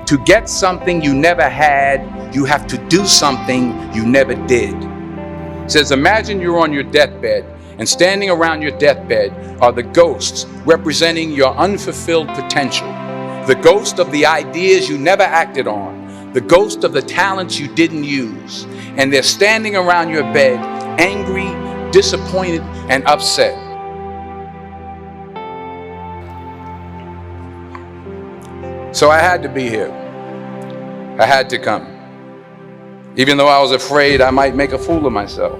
To get something you never had, you have to do something you never did. It says, imagine you're on your deathbed, and standing around your deathbed are the ghosts representing your unfulfilled potential. The ghost of the ideas you never acted on. The ghost of the talents you didn't use. And they're standing around your bed, angry, disappointed, and upset. So I had to be here. I had to come. Even though I was afraid I might make a fool of myself.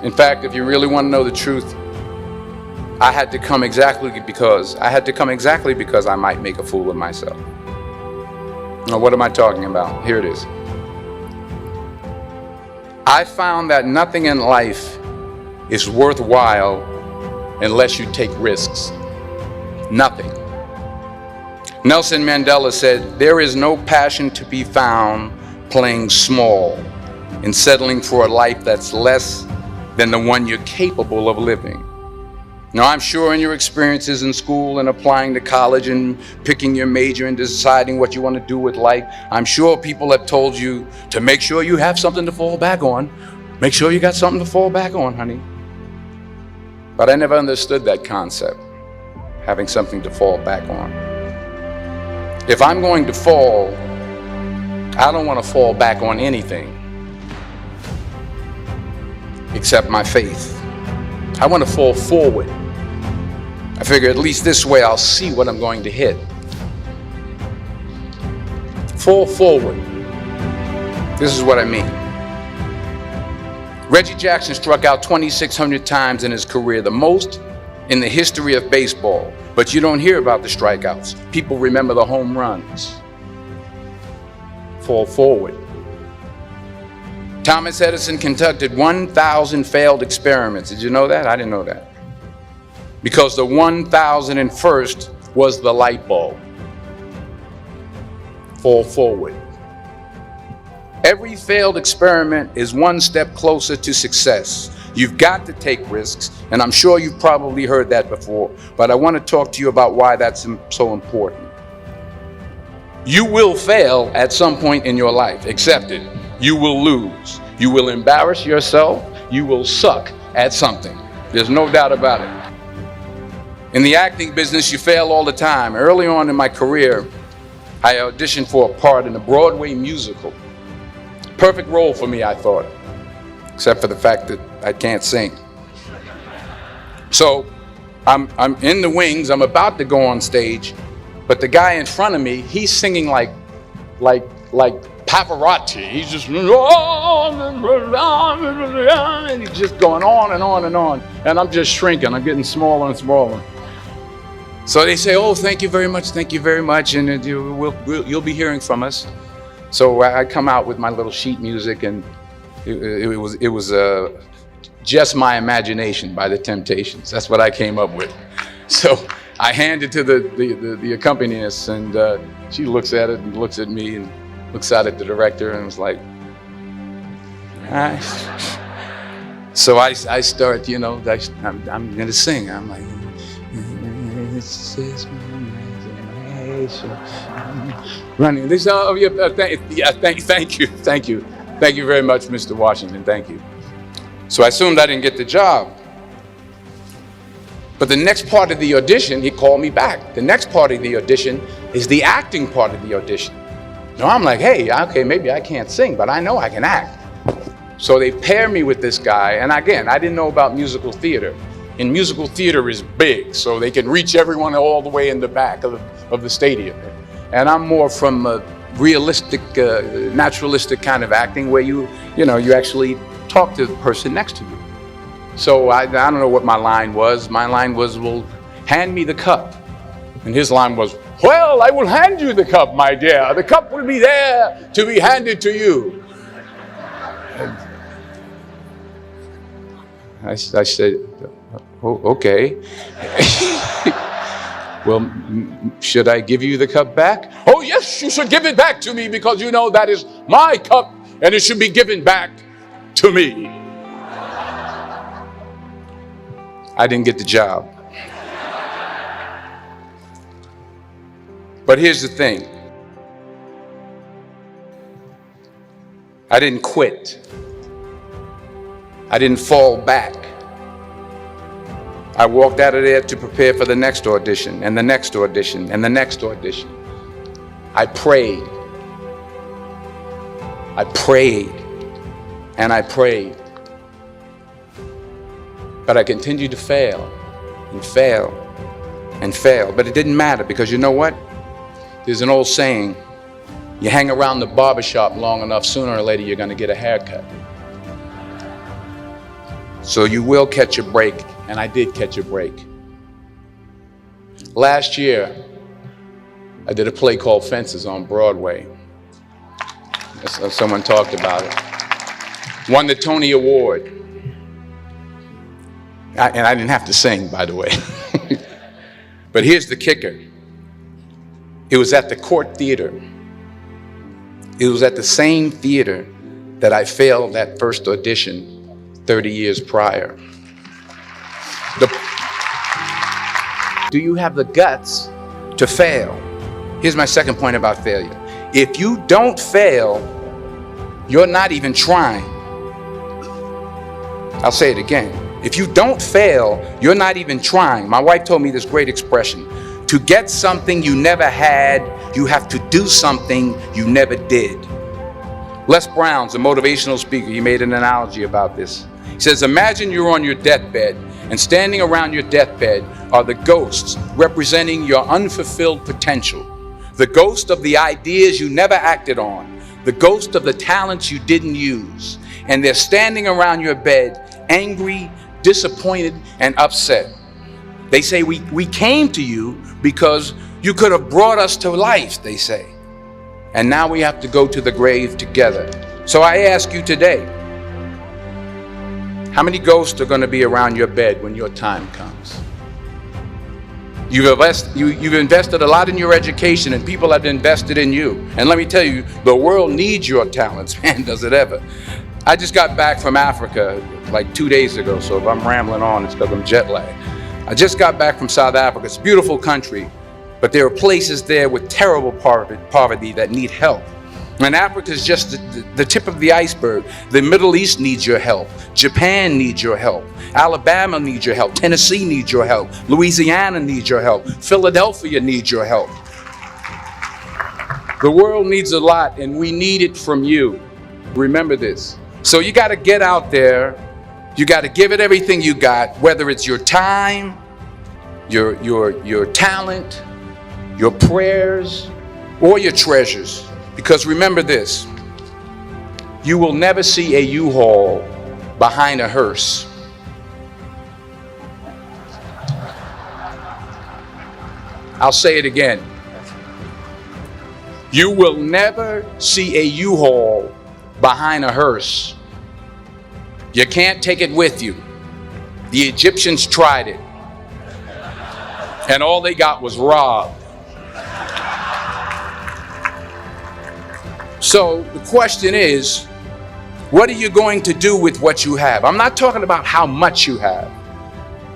In fact, if you really want to know the truth, I had to come exactly because I might make a fool of myself. Now, what am I talking about? Here it is. I found that nothing in life is worthwhile unless you take risks. Nothing. Nelson Mandela said, there is no passion to be found playing small and settling for a life that's less than the one you're capable of living. Now, I'm sure in your experiences in school and applying to college and picking your major and deciding what you want to do with life, I'm sure people have told you to make sure you have something to fall back on. Make sure you got something to fall back on, honey. But I never understood that concept, having something to fall back on. If I'm going to fall, I don't want to fall back on anything except my faith. I want to fall forward. I figure at least this way I'll see what I'm going to hit. Fall forward. This is what I mean. Reggie Jackson struck out 2,600 times in his career, the most in the history of baseball. But you don't hear about the strikeouts. People remember the home runs. Fall forward. Thomas Edison conducted 1,000 failed experiments. Did you know that? I didn't know that. Because the 1,001st was the light bulb. Fall forward. Every failed experiment is one step closer to success. You've got to take risks, and I'm sure you've probably heard that before, but I want to talk to you about why that's so important. You will fail at some point in your life. Accept it. You will lose. You will embarrass yourself. You will suck at something. There's no doubt about it. In the acting business, you fail all the time. Early on in my career, I auditioned for a part in a Broadway musical. Perfect role for me, I thought, except for the fact that I can't sing. So I'm in the wings. I'm about to go on stage, but the guy in front of me, he's singing like Pavarotti. He's just, and he's just going on and on and on. And I'm just shrinking. I'm getting smaller and smaller. So they say, oh, thank you very much, and you'll be hearing from us. So I come out with my little sheet music, and it was Just My Imagination by the Temptations. That's what I came up with. So I hand it to the accompanist, and she looks at it and looks at me and looks out at the director and was like, hi. So I start, I'm gonna sing. I'm like, it's just my imagination. Running. They say, oh yeah, thank you very much, Mr. Washington. Thank you. So I assumed I didn't get the job. But the next part of the audition, he called me back. The next part of the audition is the acting part of the audition. Now I'm like, hey, okay, maybe I can't sing, but I know I can act. So they pair me with this guy, and again, I didn't know about musical theater. And musical theater is big, so they can reach everyone all the way in the back of the stadium. And I'm more from a realistic, naturalistic kind of acting where you actually talk to the person next to you. So I don't know what my line was. My line was, well, hand me the cup. And his line was, well, I will hand you the cup, my dear. The cup will be there to be handed to you. And I said, oh, okay. Well, should I give you the cup back? Oh, yes, you should give it back to me because you know that is my cup and it should be given back to me. I didn't get the job. But here's the thing. I didn't quit. I didn't fall back. I walked out of there to prepare for the next audition, and the next audition, and the next audition. I prayed. I prayed, and I prayed. But I continued to fail, and fail, and fail. But it didn't matter, because you know what? There's an old saying, you hang around the barbershop long enough, sooner or later you're going to get a haircut. So you will catch a break, and I did catch a break. Last year, I did a play called Fences on Broadway. Someone talked about it. Won the Tony Award. And I didn't have to sing, by the way. But here's the kicker. It was at the Court Theater. It was at the same theater that I failed that first audition 30 years prior. Do you have the guts to fail? Here's my second point about failure. If you don't fail, you're not even trying. I'll say it again. If you don't fail, you're not even trying. My wife told me this great expression. To get something you never had, you have to do something you never did. Les Brown's a motivational speaker. He made an analogy about this. He says, imagine you're on your deathbed, and standing around your deathbed are the ghosts representing your unfulfilled potential. The ghost of the ideas you never acted on. The ghost of the talents you didn't use. And they're standing around your bed, angry, disappointed, and upset. They say, we came to you because you could have brought us to life, they say. And now we have to go to the grave together. So I ask you today, how many ghosts are going to be around your bed when your time comes? You've invested a lot in your education, and people have invested in you. And let me tell you, the world needs your talents, man, does it ever. I just got back from Africa like 2 days ago, so if I'm rambling on, it's because I'm jet lagged. I just got back from South Africa. It's a beautiful country, but there are places there with terrible poverty that need help. And Africa is just the tip of the iceberg. The Middle East needs your help. Japan needs your help. Alabama needs your help. Tennessee needs your help. Louisiana needs your help. Philadelphia needs your help. The world needs a lot, and we need it from you. Remember this. So you got to get out there. You got to give it everything you got, whether it's your time, your talent, your prayers, or your treasures. Because remember this, you will never see a U-Haul behind a hearse. I'll say it again. You will never see a U-Haul behind a hearse. You can't take it with you. The Egyptians tried it, and all they got was robbed. So the question is, what are you going to do with what you have? I'm not talking about how much you have.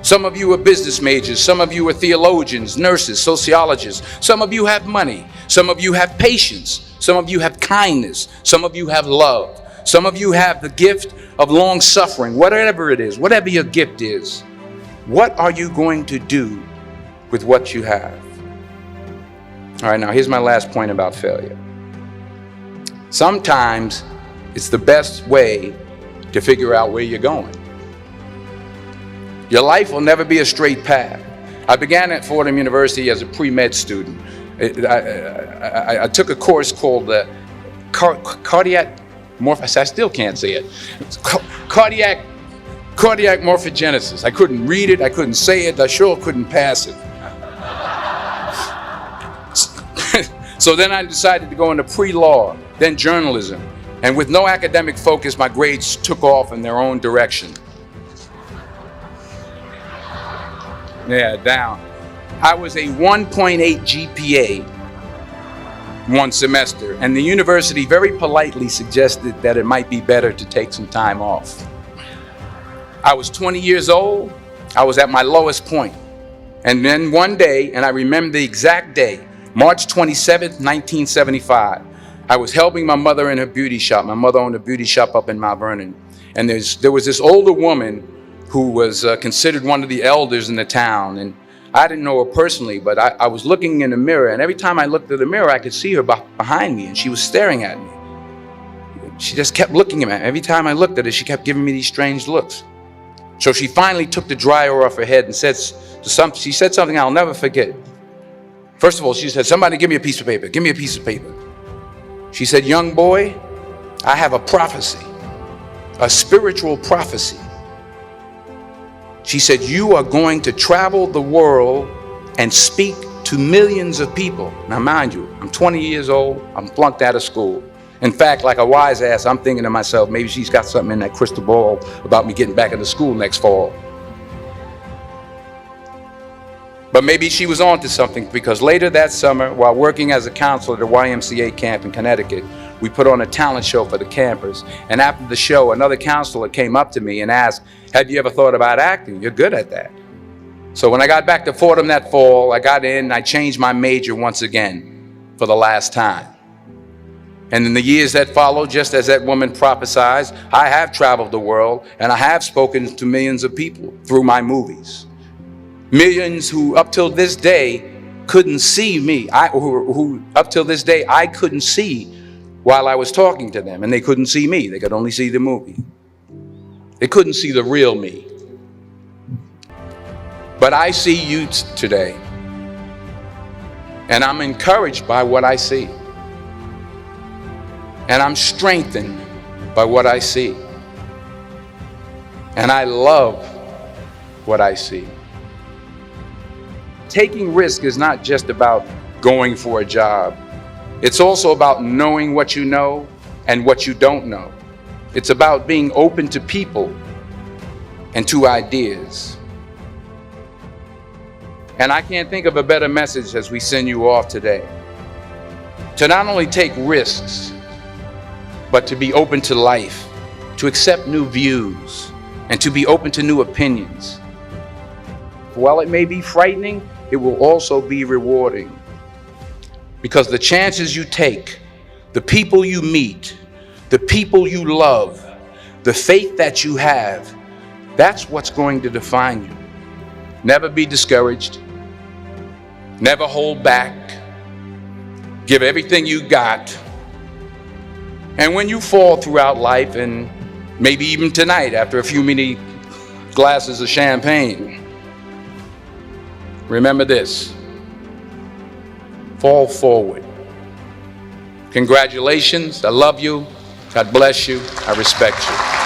Some of you are business majors. Some of you are theologians, nurses, sociologists. Some of you have money. Some of you have patience. Some of you have kindness. Some of you have love. Some of you have the gift of long suffering. Whatever it is, whatever your gift is, what are you going to do with what you have? All right, now here's my last point about failure. Sometimes it's the best way to figure out where you're going. Your life will never be a straight path. I began at Fordham University as a pre-med student. I took a course called cardiac morphogenesis. I still can't say it. Cardiac morphogenesis. I couldn't read it. I couldn't say it. I sure couldn't pass it. So then I decided to go into pre-law, then journalism. And with no academic focus, my grades took off in their own direction. Yeah, down. I was a 1.8 GPA one semester, and the university very politely suggested that it might be better to take some time off. I was 20 years old. I was at my lowest point. And then one day, and I remember the exact day, March 27th, 1975, I was helping my mother in her beauty shop. My mother owned a beauty shop up in Mount Vernon. And there was this older woman who was considered one of the elders in the town. And I didn't know her personally, but I was looking in the mirror. And every time I looked at the mirror, I could see her behind me. And she was staring at me. She just kept looking at me. Every time I looked at her, she kept giving me these strange looks. So she finally took the dryer off her head and she said something I'll never forget. First of all, she said, "Somebody give me a piece of paper. Give me a piece of paper." She said, "Young boy, I have a prophecy, a spiritual prophecy." She said, "You are going to travel the world and speak to millions of people." Now, mind you, I'm 20 years old. I'm flunked out of school. In fact, like a wise ass, I'm thinking to myself, maybe she's got something in that crystal ball about me getting back into school next fall. But maybe she was on to something, because later that summer, while working as a counselor at a YMCA camp in Connecticut, we put on a talent show for the campers. And after the show, another counselor came up to me and asked, "Have you ever thought about acting? You're good at that." So when I got back to Fordham that fall, I got in and I changed my major once again for the last time. And in the years that followed, just as that woman prophesied, I have traveled the world and I have spoken to millions of people through my movies. Millions who up till this day couldn't see me, who up till this day I couldn't see while I was talking to them, and they couldn't see me. They could only see the movie. They couldn't see the real me. But I see you today, and I'm encouraged by what I see. And I'm strengthened by what I see. And I love what I see. Taking risk is not just about going for a job. It's also about knowing what you know and what you don't know. It's about being open to people and to ideas. And I can't think of a better message as we send you off today. To not only take risks, but to be open to life, to accept new views, and to be open to new opinions. While it may be frightening, it will also be rewarding. Because the chances you take, the people you meet, the people you love, the faith that you have, that's what's going to define you. Never be discouraged. Never hold back. Give everything you got. And when you fall throughout life, and maybe even tonight after a few many glasses of champagne, remember this: fall forward. Congratulations. I love you. God bless you. I respect you.